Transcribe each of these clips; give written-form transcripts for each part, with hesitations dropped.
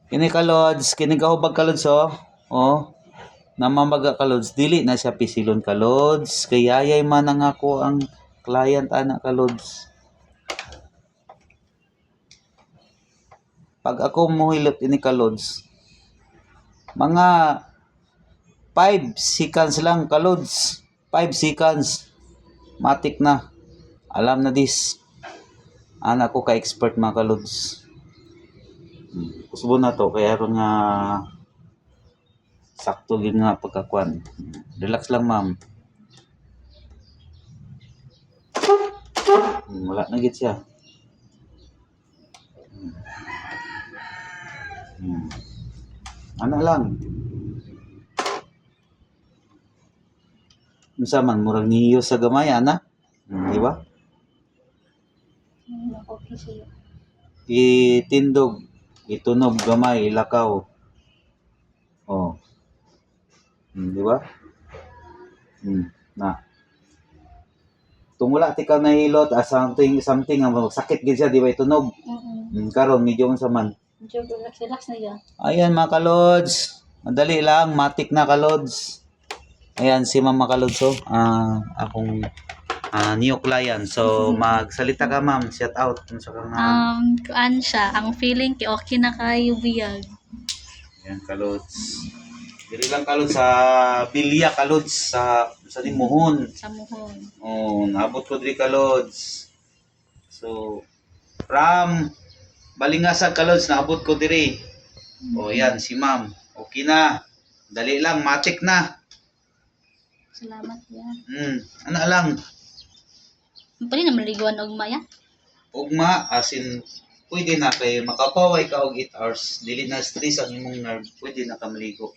Kini kalods, kini kahubag kalods oh. Oh. Namamaga kalods, dili na siya pisilon kalods. Kaya yay man ang ako ang client ana kalods. Pag ako muhilot ini kalods, mga 5 seconds lang kalods. 5 seconds. Matik na. Alam na this. Ana ko ka-expert mga kalods. Kusbo na to kaya ron nga sakto gid nga pagkakuan. Relax lang ma'am. Wala na gid siya. Ano lang. Unsa man murag niyo sa gamay ana? Di ba? Okay siya. Itindog, itunog gamay, ilakaw. Oh. Di ba? Na. Tumula ti ka nahilot something nga sakit gid siya di ba itunog. Karon medyo unsa man. Medyo relax na yan. Ayan mga kalods. Madali lang, matik na kalods. Ayan si Ma'am Kalods oh. Akong new client. So magsalita ka ma'am, shout out unsa ka nga. Kuan siya, ang feeling ki okay na kayo biyag. Ayan kalods. Dili lang kalods sa Bilya kalods sa Muhon. Sa muhon. Oh, naabot ko diri kalods. So from Balingasag kalods naabot ko diri. Oh, yan si ma'am. Okay na. Dali lang, matik na. Salamat ya. Ano lang. Pwede na maliguan og maya? Ugma as in pwede na kay makapaway ka og 8 hours. Dili na stress ang imong nerve. Pwede na ka maligo.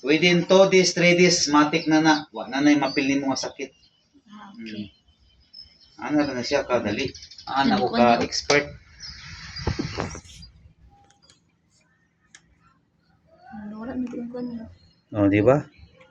Within 2 days, 3 days, matik na na. Wa na nay mapil nimo nga sakit. Okay. Ano na siya kadali. Ako ka expert. Wala na kuan niyo. Oh, di ba?